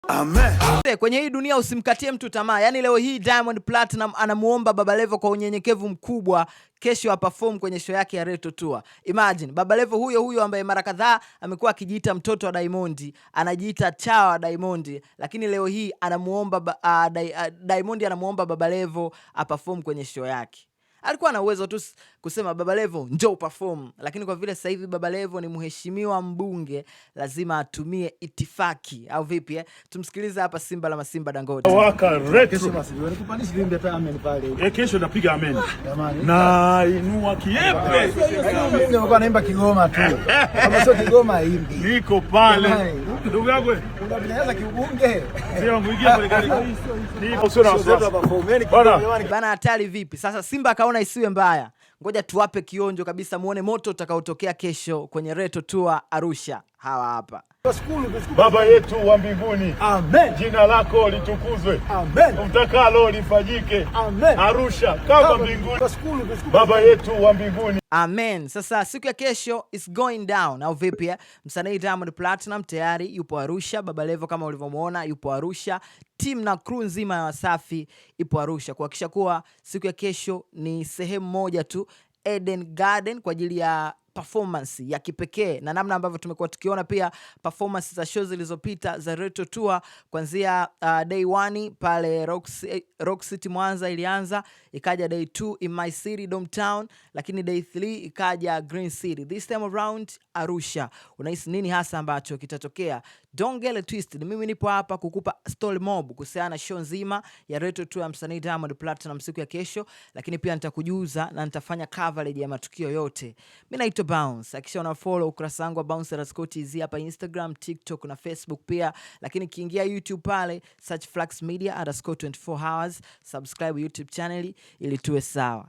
Amen. Kwenye hii dunia usimkatie mtu tamaa. Yaani leo hii Diamond Platinum anamuomba Baba Levo kwa unyenyekevu mkubwa kesho aperform kwenye show yake ya Reto Tour. Imagine, Baba Levo huyo ambaye mara kadhaa amekuwa akijiita mtoto wa Diamond, anajiita chawa wa Diamond, lakini leo hii anamuomba Diamond anamuomba Baba Levo aperform kwenye show yake. Alikuwa na uwezo tu kusema Baba Levo njoo perform, lakini kwa vile sasa hivi Baba Levo ni mheshimiwa mbunge, lazima atumie itifaki au vipi Tumsikilize hapa Simba la Masimba Dangote. Waka Retro. Nikupandisha vimbi hata amen pale. Kesho napiga amen. Na inua kiepe. Mbunge mbona naimba Kigoma tu. Kama sio Kigoma hivi. Niko pale. Ndugu yangu unabinaweza kiubunge. Sio nguingia pale kali. Niko sio na wasiwasi. Bana hatari vipi? Sasa Simba akaona isiwe mbaya. Ngoja tuwape kionjo kabisa muone moto utakaotokea kesho kwenye Reto Tour Arusha. Hawa hapa. Baba yetu wa mbinguni, amen. Jina lako litukuzwe, amen. Utakalo lifanyike, amen. Arusha kama mbinguni. Baba yetu wa mbinguni, amen. Sasa siku ya kesho is going down au vipi Msanii Diamond Platinum tayari yupo Arusha, Baba Levo kama ulivyomuona yupo Arusha, team na crew nzima ya Wasafi ipo Arusha kuhakikisha kuwa siku ya kesho ni sehemu moja tu, Eden Garden, kwa ajili ya performance ya kipekee na namna ambavyo tumekuwa tukiona pia performance za shows zilizopita za Reto Tour kuanzia day 1 pale Rock City Mwanza ilianza, ikaja day 2 in my city Domtown, lakini day 3 ikaja Green City. This time around Arusha. Unahisi nini hasa ambacho kitatokea? Don't get it twisted. Mimi nipo hapa kukupa story mob kuhusiana na show nzima ya Reto Tour ya msanii Diamond Platinum siku ya kesho, lakini pia nitakujuza na nitafanya coverage ya matukio yote. Mimi naitwa Bounce. Hakikisha una follow ukurasa wangu wa Bounce_TZ hapa Instagram, TikTok na Facebook pia, lakini kiingia YouTube pale search Flux Media _24 hours, subscribe YouTube channel ili tuwe sawa.